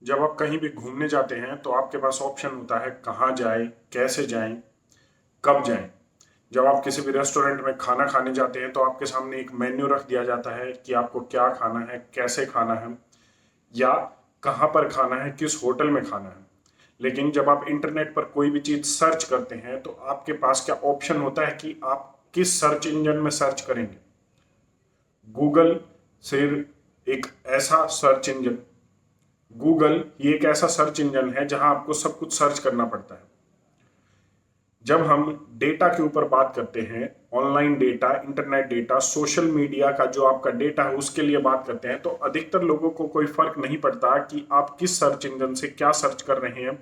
जब आप कहीं भी घूमने जाते हैं तो आपके पास ऑप्शन होता है कहाँ जाएं, कैसे जाएं, कब जाएं। जब आप किसी भी रेस्टोरेंट में खाना खाने जाते हैं तो आपके सामने एक मेन्यू रख दिया जाता है कि आपको क्या खाना है, कैसे खाना है या कहाँ पर खाना है, किस होटल में खाना है। लेकिन जब आप इंटरनेट पर कोई भी चीज़ सर्च करते हैं तो आपके पास क्या ऑप्शन होता है कि आप किस सर्च इंजन में सर्च करेंगे। गूगल सिर्फ एक ऐसा सर्च इंजन गूगल ये एक ऐसा सर्च इंजन है जहां आपको सब कुछ सर्च करना पड़ता है। जब हम डेटा के ऊपर बात करते हैं, online data, internet data, social media का जो आपका डेटा है उसके लिए बात करते हैं, तो अधिकतर लोगों को कोई फर्क नहीं पड़ता कि आप किस सर्च इंजन से क्या सर्च कर रहे हैं।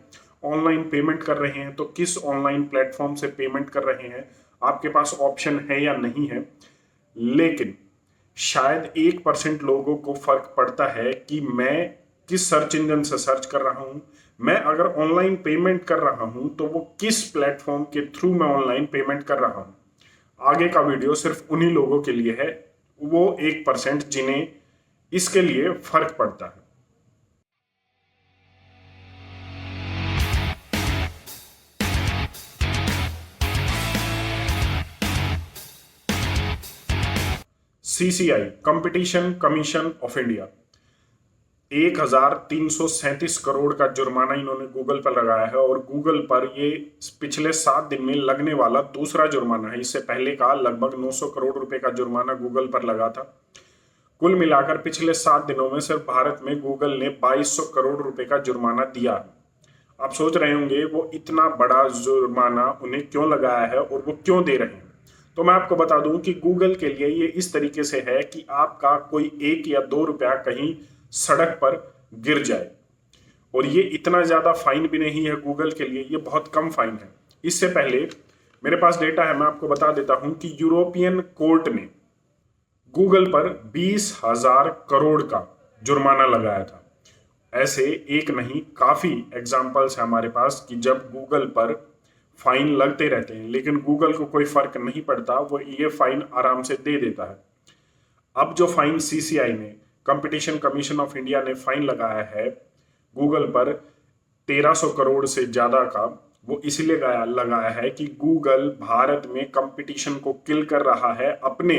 ऑनलाइन पेमेंट कर रहे हैं तो किस ऑनलाइन प्लेटफॉर्म से पेमेंट कर रहे हैं, आपके पास ऑप्शन है या नहीं है। लेकिन शायद 1% लोगों को फर्क पड़ता है कि मैं किस सर्च इंजन से सर्च कर रहा हूं। मैं अगर ऑनलाइन पेमेंट कर रहा हूं तो वो किस प्लेटफॉर्म के थ्रू मैं ऑनलाइन पेमेंट कर रहा हूं। आगे का वीडियो सिर्फ उन्हीं लोगों के लिए है, वो 1% जिन्हें इसके लिए फर्क पड़ता है। CCI, competition commission of India, 1337 crore का जुर्माना इन्होंने गूगल पर लगाया है और गूगल पर ये पिछले 7 दिन में लगने वाला दूसरा जुर्माना है। इससे पहले का लगभग 900 करोड़ रुपए का जुर्माना गूगल पर लगा था। कुल मिलाकर पिछले 7 दिनों में सिर्फ भारत में गूगल ने 2200 करोड़ रुपए का जुर्माना दिया। आप सोच रहे होंगे वो इतना बड़ा जुर्माना उन्हें क्यों लगाया है और वो क्यों दे रहे हैं। तो मैं आपको बता दूं कि गूगल के लिए ये इस तरीके से है कि आपका कोई 1 या 2 रुपया कहीं सड़क पर गिर जाए। और ये इतना ज्यादा फाइन भी नहीं है गूगल के लिए, ये बहुत कम फाइन है। इससे पहले मेरे पास डेटा है, मैं आपको बता देता हूं कि यूरोपियन कोर्ट ने गूगल पर 20,000 करोड़ का जुर्माना लगाया था। ऐसे एक नहीं, काफी एग्जाम्पल्स है हमारे पास कि जब गूगल पर फाइन लगते रहते हैं लेकिन गूगल को कोई फर्क नहीं पड़ता, वो ये फाइन आराम से दे देता है। अब जो फाइन सीसीआई ने, कंपटीशन कमीशन ऑफ इंडिया ने फाइन लगाया है गूगल पर 1300 करोड़ से ज्यादा का, वो इसलिए लगाया है कि गूगल भारत में कंपटीशन को किल कर रहा है, अपने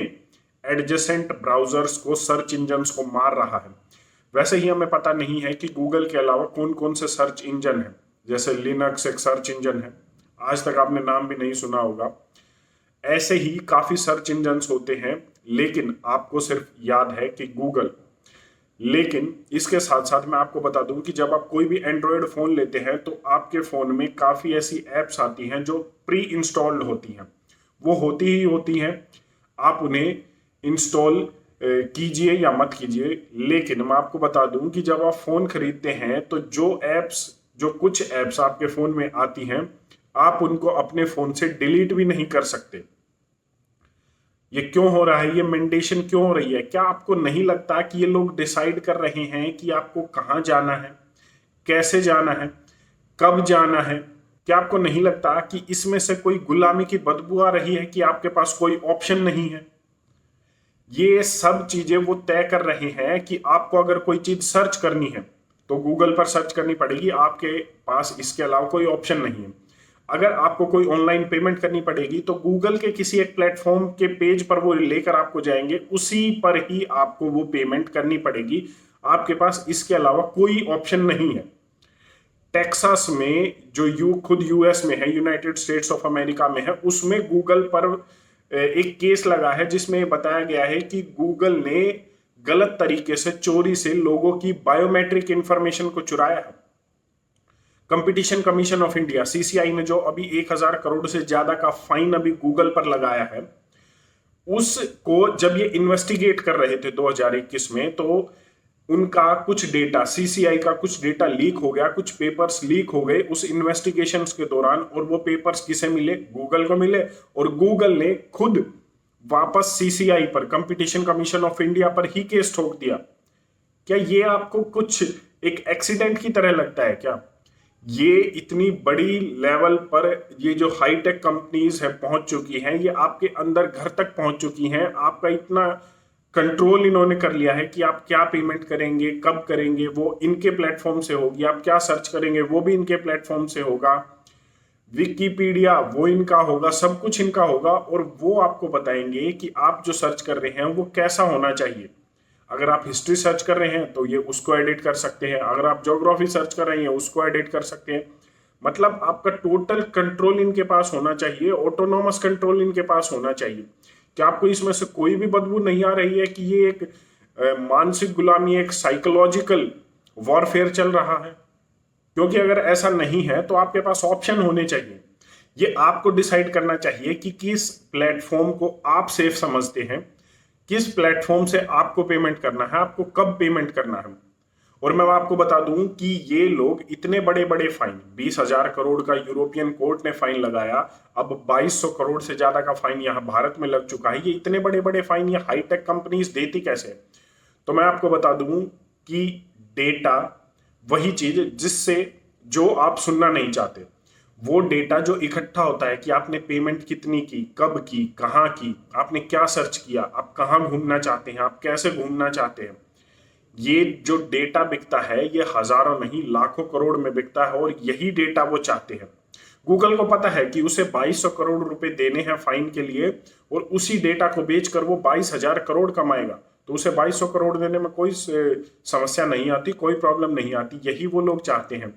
एडजेसेंट ब्राउजर्स को, सर्च इंजन्स को मार रहा है। वैसे ही हमें पता नहीं है कि गूगल के अलावा कौन कौन से सर्च इंजन है। जैसे लिनक्स एक सर्च इंजन है, आज तक आपने नाम भी नहीं सुना होगा। ऐसे ही काफी सर्च इंजन्स होते हैं, लेकिन आपको सिर्फ याद है कि गूगल। लेकिन इसके साथ साथ मैं आपको बता दूं कि जब आप कोई भी एंड्रॉयड फोन लेते हैं तो आपके फोन में काफी ऐसी एप्स आती हैं जो प्री इंस्टॉल्ड होती हैं। वो होती ही होती हैं, आप उन्हें इंस्टॉल कीजिए या मत कीजिए। लेकिन मैं आपको बता दूं कि जब आप फोन खरीदते हैं तो जो कुछ एप्स आपके फोन में आती हैं, आप उनको अपने फोन से डिलीट भी नहीं कर सकते। ये क्यों हो रहा है, ये मेंडेशन क्यों हो रही है? क्या आपको नहीं लगता कि ये लोग डिसाइड कर रहे हैं कि आपको कहाँ जाना है, कैसे जाना है, कब जाना है? क्या आपको नहीं लगता कि इसमें से कोई गुलामी की बदबू आ रही है कि आपके पास कोई ऑप्शन नहीं है? ये सब चीजें वो तय कर रहे हैं कि आपको अगर कोई चीज सर्च करनी है तो गूगल पर सर्च करनी पड़ेगी, आपके पास इसके अलावा कोई ऑप्शन नहीं है। अगर आपको कोई ऑनलाइन पेमेंट करनी पड़ेगी तो गूगल के किसी एक प्लेटफॉर्म के पेज पर वो लेकर आपको जाएंगे, उसी पर ही आपको वो पेमेंट करनी पड़ेगी। आपके पास इसके अलावा कोई ऑप्शन नहीं है। टेक्सास में जो खुद यूएस में है, यूनाइटेड स्टेट्स ऑफ अमेरिका में है, उसमें गूगल पर एक केस लगा है जिसमें बताया गया है कि गूगल ने गलत तरीके से, चोरी से लोगों की बायोमेट्रिक इंफॉर्मेशन को चुराया है। Competition commission of India, CCI ने जो अभी 1,000 करोड़ से ज्यादा का फाइन अभी गूगल पर लगाया है, उसको जब ये इन्वेस्टिगेट कर रहे थे 2021 में, तो उनका कुछ डेटा, सीसीआई का कुछ डेटा लीक हो गया, कुछ पेपर्स लीक हो गए उस इन्वेस्टिगेशंस के दौरान। और वो पेपर्स किसे मिले? गूगल को मिले। और गूगल ने खुद वापस सीसीआई पर, कंपटीशन कमीशन ऑफ इंडिया पर ही केस ठोक दिया। क्या ये आपको कुछ एक एक्सीडेंट की तरह लगता है क्या? ये इतनी बड़ी लेवल पर ये जो हाईटेक कंपनीज है पहुंच चुकी हैं, ये आपके अंदर घर तक पहुंच चुकी हैं। आपका इतना कंट्रोल इन्होंने कर लिया है कि आप क्या पेमेंट करेंगे, कब करेंगे, वो इनके प्लेटफॉर्म से होगी। आप क्या सर्च करेंगे वो भी इनके प्लेटफॉर्म से होगा। विकिपीडिया वो इनका होगा, सब कुछ इनका होगा। और वो आपको बताएंगे कि आप जो सर्च कर रहे हैं वो कैसा होना चाहिए। अगर आप हिस्ट्री सर्च कर रहे हैं तो ये उसको एडिट कर सकते हैं, अगर आप ज्योग्राफी सर्च कर रहे हैं उसको एडिट कर सकते हैं। मतलब आपका टोटल कंट्रोल इनके पास होना चाहिए, ऑटोनोमस कंट्रोल इनके पास होना चाहिए। क्या आपको इसमें से कोई भी बदबू नहीं आ रही है कि ये एक मानसिक गुलामी, एक साइकोलॉजिकल वॉरफेयर चल रहा है? क्योंकि अगर ऐसा नहीं है तो आपके पास ऑप्शन होने चाहिए। ये आपको डिसाइड करना चाहिए कि किस प्लेटफॉर्म को आप सेफ समझते हैं, किस प्लेटफॉर्म से आपको पेमेंट करना है, आपको कब पेमेंट करना है। और मैं आपको बता दूं कि ये लोग इतने बड़े बड़े फाइन, 20,000 करोड़ का यूरोपियन कोर्ट ने फाइन लगाया, अब 2200 करोड़ से ज्यादा का फाइन यहां भारत में लग चुका है। ये इतने बड़े बड़े फाइन ये हाईटेक कंपनीज देती कैसे? तो मैं आपको बता दूं कि डेटा वही चीज जिससे जो आप सुनना नहीं चाहते, वो डेटा जो इकट्ठा होता है कि आपने पेमेंट कितनी की, कब की, कहाँ की, आपने क्या सर्च किया, आप कहाँ घूमना चाहते हैं, आप कैसे घूमना चाहते हैं, ये जो डेटा बिकता है ये हजारों नहीं लाखों करोड़ में बिकता है। और यही डेटा वो चाहते हैं। गूगल को पता है कि उसे 2200 करोड़ रुपए देने हैं फाइन के लिए, और उसी डेटा को बेचकर वो 22,000 करोड़ कमाएगा। तो उसे 2200 करोड़ देने में कोई समस्या नहीं आती, कोई प्रॉब्लम नहीं आती। यही वो लोग चाहते हैं।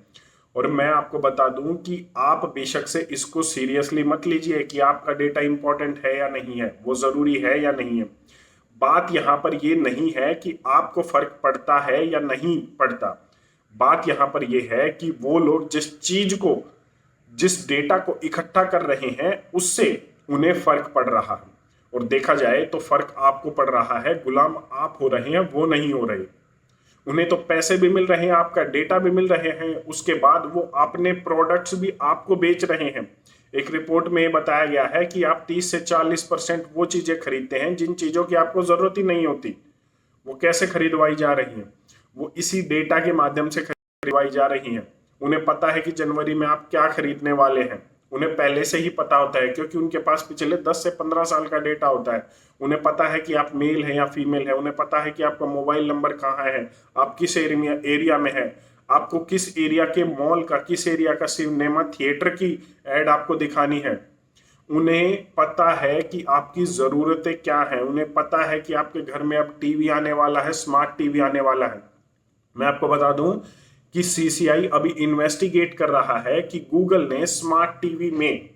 और मैं आपको बता दूं कि आप बेशक से इसको सीरियसली मत लीजिए कि आपका डेटा इंपॉर्टेंट है या नहीं है, वो जरूरी है या नहीं है। बात यहां पर ये नहीं है कि आपको फर्क पड़ता है या नहीं पड़ता। बात यहां पर ये है कि वो लोग जिस चीज को, जिस डेटा को इकट्ठा कर रहे हैं उससे उन्हें फर्क पड़ रहा है। और देखा जाए तो फर्क आपको पड़ रहा है, गुलाम आप हो रहे हैं, वो नहीं हो रहे। उन्हें तो पैसे भी मिल रहे हैं, आपका डेटा भी मिल रहे हैं, उसके बाद वो अपने प्रोडक्ट्स भी आपको बेच रहे हैं। एक रिपोर्ट में बताया गया है कि आप 30 से 40% वो चीजें खरीदते हैं जिन चीजों की आपको जरूरत ही नहीं होती। वो कैसे खरीदवाई जा रही हैं? वो इसी डेटा के माध्यम से खरीदवाई जा रही हैं। उन्हें पता है कि जनवरी में आप क्या खरीदने वाले हैं, उन्हें पहले से ही पता होता है, क्योंकि उनके पास पिछले 10 से 15 साल का डेटा होता है। उन्हें पता है कि आप मेल है या फीमेल है, उन्हें पता है कि आपका मोबाइल नंबर कहाँ है, आप किस एरिया में है, आपको किस एरिया के मॉल का, किस एरिया का सिनेमा थिएटर की एड आपको दिखानी है। उन्हें पता है कि आपकी जरूरतें क्या हैं, उन्हें पता है कि आपके घर में अब टीवी आने वाला है, स्मार्ट टीवी आने वाला है। मैं आपको बता दूं कि सीसीआई अभी इन्वेस्टिगेट कर रहा है कि गूगल ने स्मार्ट टीवी में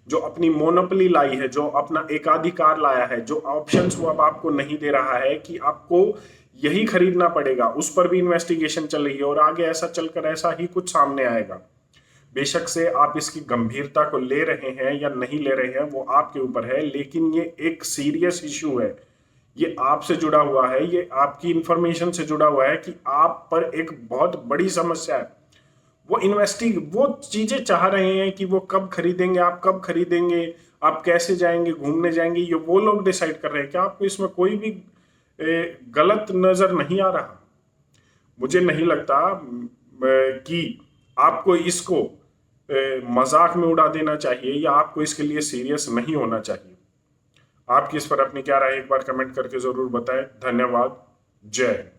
जो अपनी मोनोपोली लाई है, जो अपना एकाधिकार लाया है, जो ऑप्शंस वो अब आपको नहीं दे रहा है कि आपको यही खरीदना पड़ेगा, उस पर भी इन्वेस्टिगेशन चल रही है। और आगे ऐसा चलकर ऐसा ही कुछ सामने आएगा। बेशक से आप इसकी गंभीरता को ले रहे हैं या नहीं ले रहे हैं वो आपके ऊपर है, लेकिन ये एक सीरियस इश्यू है। ये आपसे जुड़ा हुआ है, ये आपकी इंफॉर्मेशन से जुड़ा हुआ है कि आप पर एक बहुत बड़ी समस्या है। वो चीजें चाह रहे हैं कि वो कब खरीदेंगे, आप कब खरीदेंगे, आप कैसे जाएंगे, घूमने जाएंगे, ये वो लोग डिसाइड कर रहे हैं। क्या आपको इसमें कोई भी गलत नजर नहीं आ रहा? मुझे नहीं लगता कि आपको इसको मजाक में उड़ा देना चाहिए या आपको इसके लिए सीरियस नहीं होना चाहिए। आपकी इस पर अपनी क्या राय एक बार कमेंट करके जरूर बताएं। धन्यवाद। जय हिंद।